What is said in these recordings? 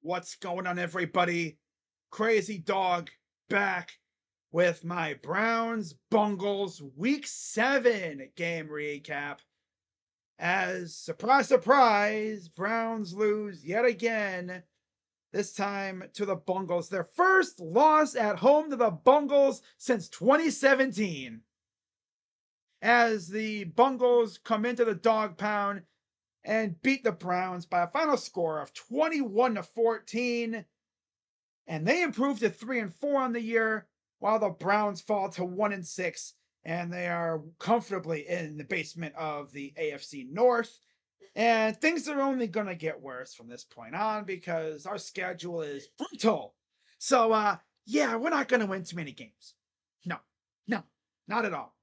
What's going on, everybody? Crazy Dog back with my Browns Bengals Week 7 game recap. As surprise, surprise, Browns lose yet again. This time to the Bengals. Their first loss at home to the Bengals since 2017. As the Bengals come into the dog pound and beat the Browns by a final score of 21-14. And they improved to 3-4 on the year, while the Browns fall to 1-6, and they are comfortably in the basement of the AFC North. And things are only gonna get worse from this point on because our schedule is brutal. So yeah, we're not gonna win too many games. No, no, not at all.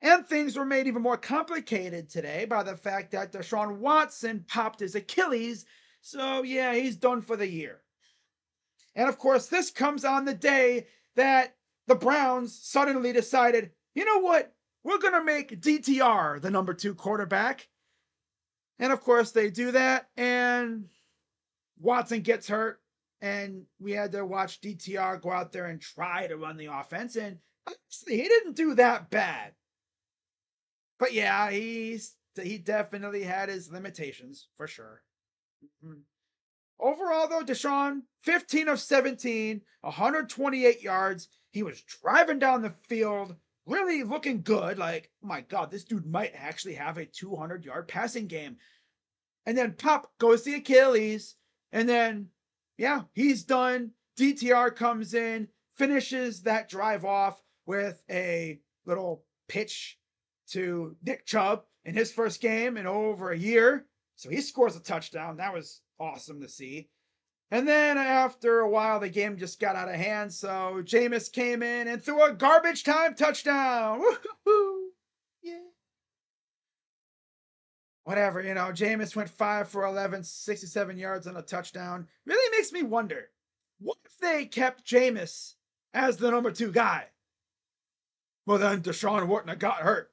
And things were made even more complicated today by the fact that Deshaun Watson popped his Achilles. So yeah, he's done for the year. And of course, this comes on the day that the Browns suddenly decided, you know what? We're going to make DTR the number 2 quarterback. And of course, they do that, and Watson gets hurt. And we had to watch DTR go out there and try to run the offense. And honestly, he didn't do that bad. But yeah, he definitely had his limitations for sure. Mm-hmm. Overall, though, Deshaun, 15 of 17, 128 yards. He was driving down the field, really looking good. Like, oh my God, this dude might actually have a 200-yard passing game. And then pop goes the Achilles. And then, yeah, he's done. DTR comes in, finishes that drive off with a little pitch to Nick Chubb in his first game in over a year. So he scores a touchdown. That was awesome to see. And then after a while, the game just got out of hand. So Jameis came in and threw a garbage time touchdown. Woo-hoo-hoo. Yeah. Whatever, Jameis went 5 for 11, 67 yards and a touchdown. Really makes me wonder, what if they kept Jameis as the number 2 guy? Well, then Deshaun wouldn't have got hurt.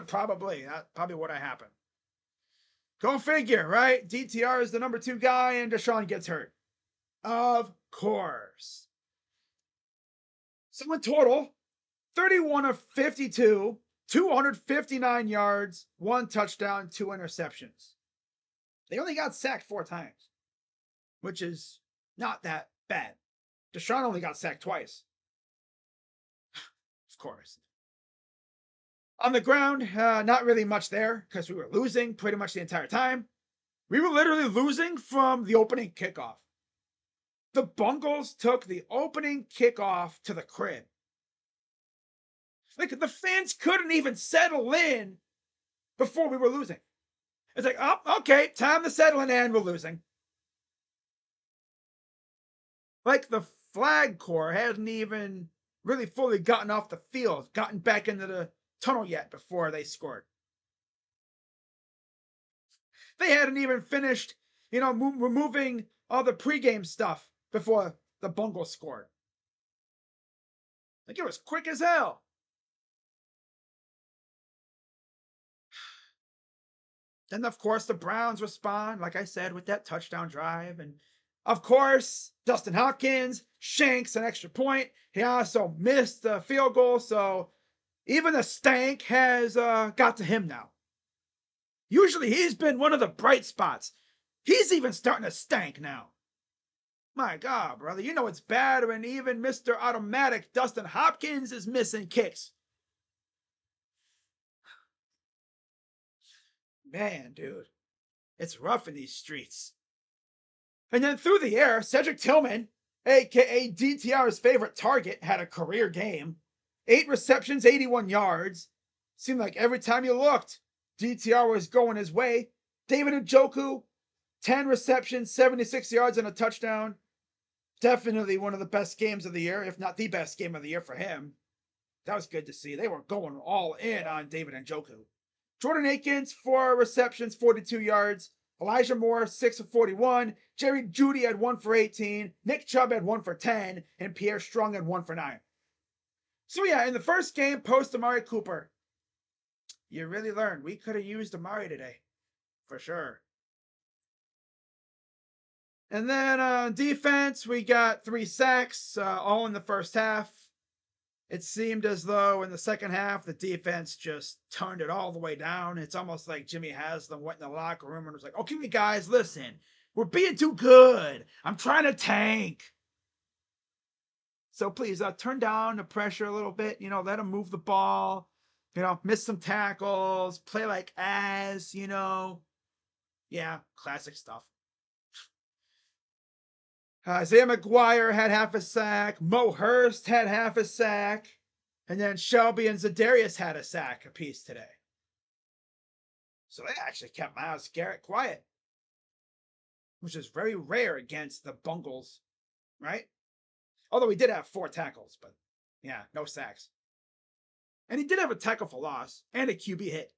Probably. That probably would have happened. Go figure, right? DTR is the number 2 guy and Deshaun gets hurt. Of course. So in total, 31 of 52, 259 yards, 1 touchdown, 2 interceptions. They only got sacked 4 times, which is not that bad. Deshaun only got sacked twice. Of course. On the ground, not really much there because we were losing pretty much the entire time. We were literally losing from the opening kickoff. The Bengals took the opening kickoff to the crib. Like, the fans couldn't even settle in before we were losing. It's like, oh, okay, time to settle in, and we're losing. Like, the flag corps hadn't even really fully gotten off the field, gotten back into the tunnel yet before they scored. They hadn't even finished, removing all the pregame stuff before the Bengals scored. Like, it was quick as hell. Then, of course, the Browns respond, like I said, with that touchdown drive. And, of course, Dustin Hopkins shanks an extra point. He also missed the field goal, so even the stank has got to him now. Usually he's been one of the bright spots. He's even starting to stank now. My God, brother, you know it's bad when even Mr. Automatic Dustin Hopkins is missing kicks. Man, dude, it's rough in these streets. And then through the air, Cedric Tillman, aka DTR's favorite target, had a career game. 8 receptions, 81 yards. Seemed like every time you looked, DTR was going his way. David Njoku, 10 receptions, 76 yards, and a touchdown. Definitely one of the best games of the year, if not the best game of the year for him. That was good to see. They were going all in on David Njoku. Jordan Akins, 4 receptions, 42 yards. Elijah Moore, 6 of 41. Jerry Jeudy had 1 for 18. Nick Chubb had 1 for 10. And Pierre Strong had 1 for 9. So yeah, in the first game post Amari Cooper, you really learned we could have used Amari today. For sure. And then on defense, we got 3 sacks, all in the first half. It seemed as though in the second half, the defense just turned it all the way down. It's almost like Jimmy Haslam went in the locker room and was like, okay, guys, listen, we're being too good. I'm trying to tank. So please turn down the pressure a little bit. Let them move the ball. Miss some tackles, play like ass. Yeah, classic stuff. Isaiah McGuire had half a sack. Mo Hurst had half a sack. And then Shelby and Za'Darius had a sack apiece today. So they actually kept Myles Garrett quiet, which is very rare against the Bengals, right? Although he did have 4 tackles, but yeah, no sacks. And he did have a tackle for loss and a QB hit.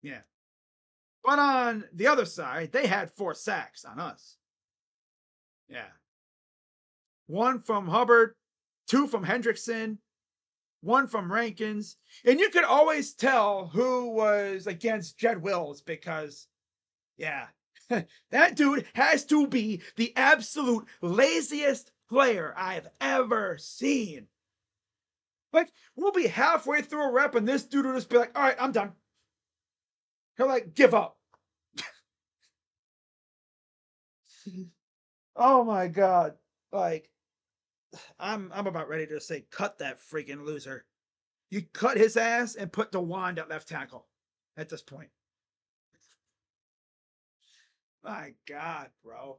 Yeah. But on the other side, they had 4 sacks on us. Yeah. 1 from Hubbard, 2 from Hendrickson, 1 from Rankins. And you could always tell who was against Jed Wills because, yeah, that dude has to be the absolute laziest player I've ever seen. Like, we'll be halfway through a rep and this dude will just be like, all right, I'm done. He'll like give up. Oh my God. Like, I'm about ready to say, cut that freaking loser. You cut his ass and put DeWand at left tackle at this point. My God, bro.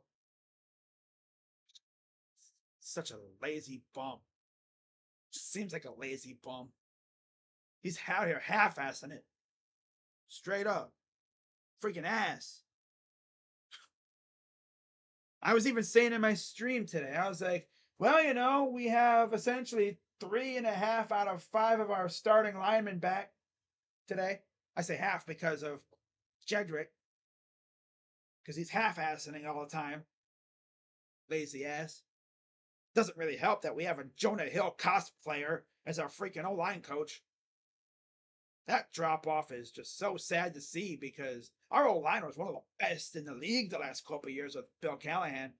Such a lazy bum. Seems like a lazy bum. He's out here half-assing it. Straight up. Freaking ass. I was even saying in my stream today, I was like, well, we have essentially 3.5 out of 5 of our starting linemen back today. I say half because of Jedrick. Because he's half-assing it all the time. Lazy ass. Doesn't really help that we have a Jonah Hill cosplayer as our freaking O-line coach. That drop-off is just so sad to see because our O-line was one of the best in the league the last couple of years with Bill Callahan.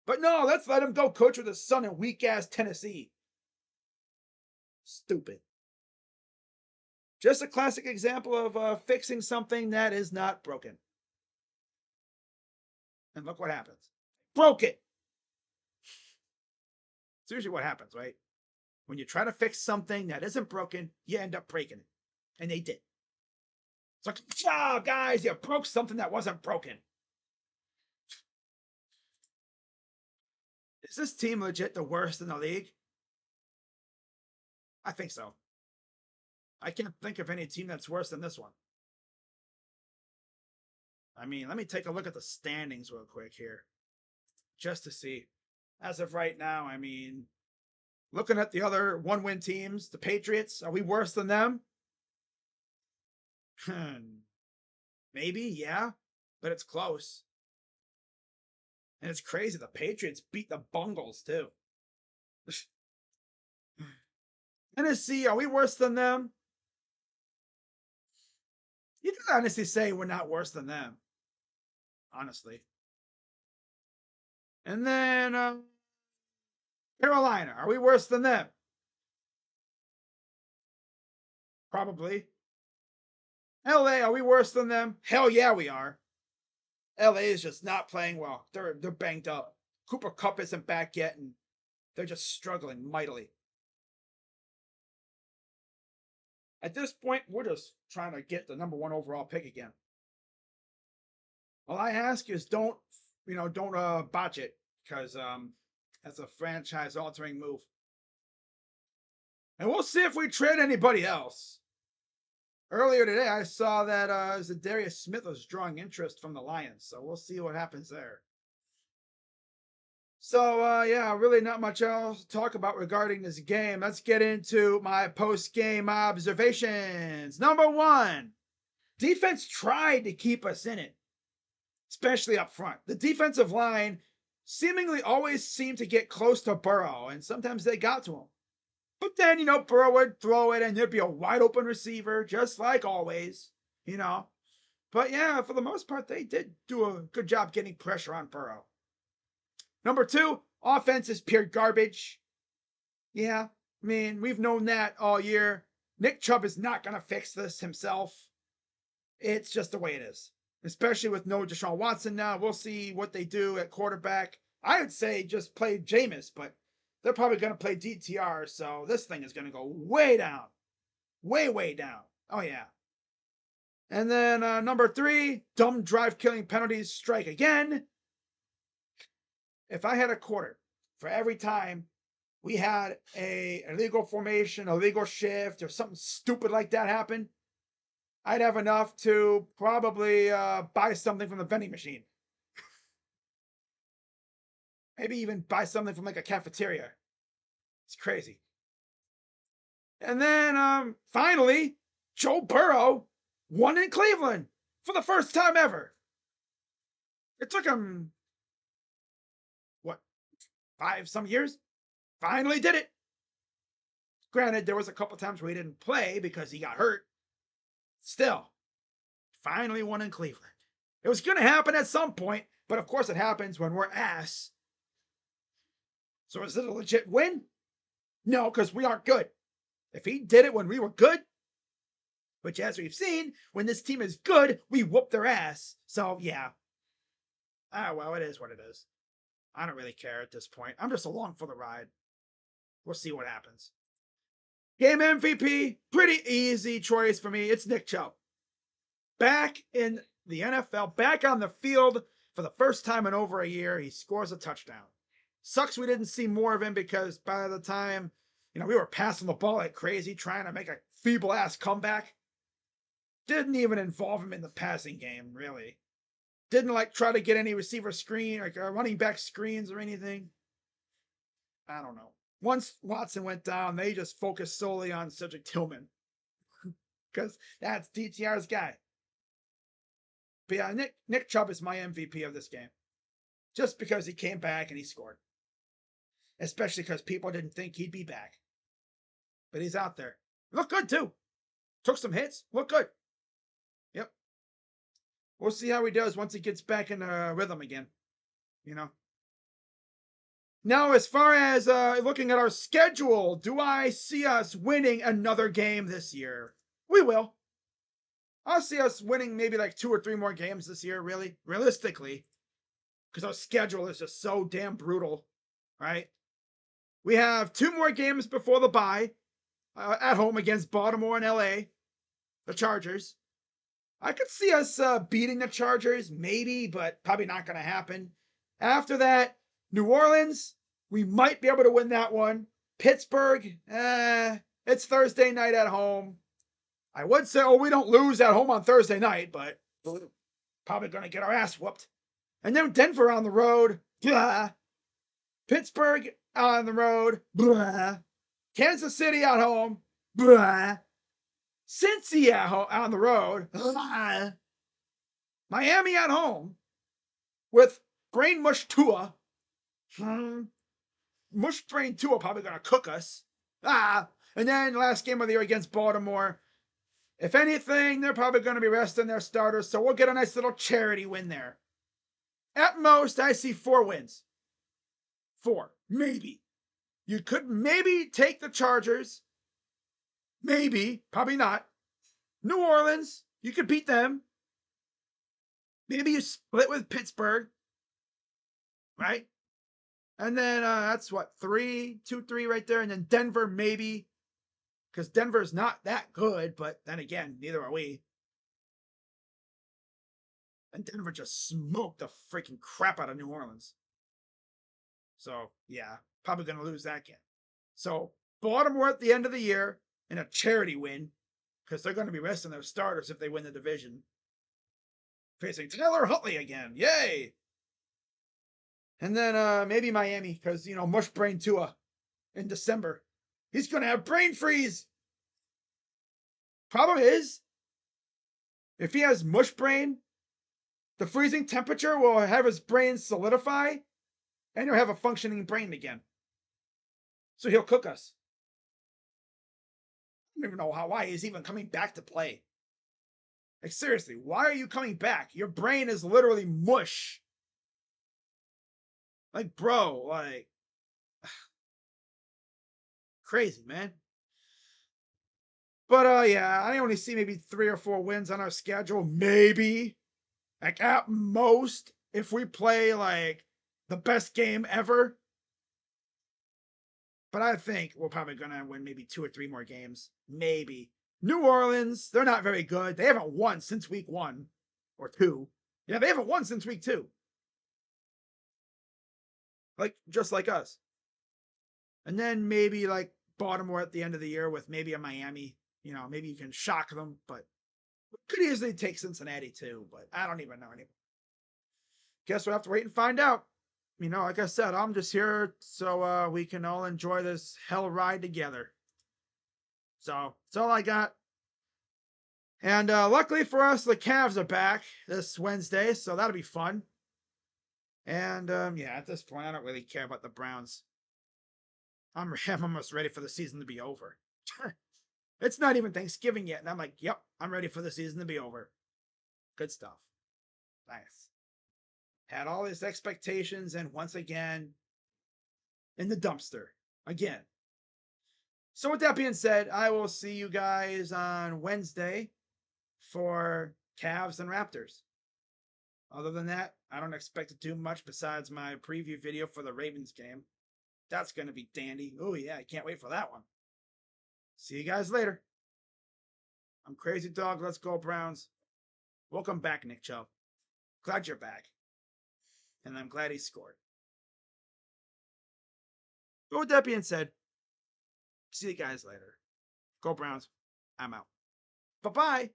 But no, let's let him go coach with his son in weak-ass Tennessee. Stupid. Just a classic example of fixing something that is not broken. And look what happens. Broke it. It's usually what happens, right? When you try to fix something that isn't broken, you end up breaking it. And they did. It's like, oh, guys, you broke something that wasn't broken. Is this team legit the worst in the league? I think so. I can't think of any team that's worse than this one. I mean, let me take a look at the standings real quick here. Just to see. As of right now, I mean, looking at the other 1-win teams, the Patriots, are we worse than them? Maybe, yeah, but it's close. And it's crazy. The Patriots beat the Bengals, too. Tennessee, are we worse than them? You can honestly say we're not worse than them. Honestly. And then Carolina, are we worse than them? Probably. LA, are we worse than them? Hell yeah, we are. LA is just not playing well. They're banged up. Cooper Kupp isn't back yet, and they're just struggling mightily. At this point, we're just trying to get the number 1 overall pick again. All I ask is don't botch it, because that's a franchise-altering move. And we'll see if we trade anybody else. Earlier today, I saw that Za'Darius Smith was drawing interest from the Lions, so we'll see what happens there. So, yeah, really not much else to talk about regarding this game. Let's get into my post-game observations. Number 1, defense tried to keep us in it, especially up front. The defensive line seemingly always seemed to get close to Burrow, and sometimes they got to him. But then, Burrow would throw it, and there'd be a wide open receiver, just like always, But yeah, for the most part, they did do a good job getting pressure on Burrow. Number 2, offense is pure garbage. Yeah, I mean, we've known that all year. Nick Chubb is not going to fix this himself. It's just the way it is, especially with no Deshaun Watson now. We'll see what they do at quarterback. I would say just play Jameis, but they're probably going to play DTR, so this thing is going to go way down. Way, way down. Oh, yeah. And then number 3, dumb drive killing penalties strike again. If I had a quarter for every time we had a illegal formation, a legal shift, or something stupid like that happen, I'd have enough to probably buy something from the vending machine. Maybe even buy something from like a cafeteria. It's crazy. And then finally, Joe Burrow won in Cleveland for the first time ever. It took him, what, 5 some years? Finally did it. Granted, there was a couple times where he didn't play because he got hurt. Still, finally won in Cleveland. It was going to happen at some point, but of course it happens when we're ass. So is it a legit win? No, because we aren't good. If he did it when we were good, which as we've seen, when this team is good, we whoop their ass. So yeah. Well, it is what it is. I don't really care at this point. I'm just along for the ride. We'll see what happens. Game MVP, pretty easy choice for me. It's Nick Chubb. Back in the NFL, back on the field for the first time in over a year, he scores a touchdown. Sucks we didn't see more of him because by the time, we were passing the ball like crazy, trying to make a feeble ass comeback. Didn't even involve him in the passing game, really. Didn't try to get any receiver screen, running back screens or anything. I don't know. Once Watson went down, they just focused solely on Cedric Tillman. Because that's DTR's guy. But yeah, Nick Chubb is my MVP of this game. Just because he came back and he scored. Especially because people didn't think he'd be back. But he's out there. Looked good too. Took some hits. Looked good. Yep. We'll see how he does once he gets back in rhythm again. Now, as far as looking at our schedule, do I see us winning another game this year? We will. I'll see us winning maybe 2 or 3 more games this year, really, realistically. Because our schedule is just so damn brutal, right? We have 2 more games before the bye at home against Baltimore and LA, the Chargers. I could see us beating the Chargers, maybe, but probably not going to happen. After that, New Orleans, we might be able to win that one. Pittsburgh, it's Thursday night at home. I would say, we don't lose at home on Thursday night, but probably going to get our ass whooped. And then Denver on the road. Blah. Pittsburgh on the road. Blah. Kansas City at home. Blah. Cincy on the road. Blah. Miami at home with Brain Mush Tua. Mush Brain Tua probably going to cook us. And then last game of the year against Baltimore. If anything, they're probably going to be resting their starters, so we'll get a nice little charity win there. At most, I see 4 wins. 4, maybe. You could maybe take the Chargers. Maybe, probably not. New Orleans, you could beat them. Maybe you split with Pittsburgh. Right? And then that's what, 3 right there. And then Denver, maybe. Because Denver's not that good, but then again, neither are we. And Denver just smoked the freaking crap out of New Orleans. So, yeah, probably going to lose that game. So, Baltimore at the end of the year in a charity win, because they're going to be resting their starters if they win the division. Facing Taylor Huntley again. Yay! And then maybe Miami, because, Mush Brain Tua in December. He's going to have brain freeze. Problem is, if he has mush brain, the freezing temperature will have his brain solidify, and he'll have a functioning brain again. So he'll cook us. I don't even know why he's even coming back to play. Like, seriously, why are you coming back? Your brain is literally mush. Like, bro, like, crazy, man. But yeah, I only see maybe 3 or 4 wins on our schedule. Maybe. Like, at most, if we play like the best game ever. But I think we're probably gonna win maybe 2 or 3 more games. Maybe. New Orleans, they're not very good. They haven't won since week 1 or 2. Yeah, they haven't won since week 2. Like, just like us. And then maybe like Baltimore at the end of the year with maybe a Miami. You know, maybe you can shock them, but could easily take Cincinnati too. But I don't even know anymore. Guess we'll have to wait and find out. You know, like I said, I'm just here so we can all enjoy this hell ride together. So that's all I got. And luckily for us, the Cavs are back this Wednesday, so that'll be fun. And yeah, at this point, I don't really care about the Browns. I'm almost ready for the season to be over. It's not even Thanksgiving yet, and I'm like, yep, I'm ready for the season to be over. Good stuff. Nice. Had all these expectations, and once again, in the dumpster. Again. So, with that being said, I will see you guys on Wednesday for Cavs and Raptors. Other than that, I don't expect to do much besides my preview video for the Ravens game. That's going to be dandy. Oh, yeah, I can't wait for that one. See you guys later. I'm Crazy Dog. Let's go, Browns. Welcome back, Nick Chubb. Glad you're back. And I'm glad he scored. But with that being said, see you guys later. Go Browns. I'm out. Bye-bye.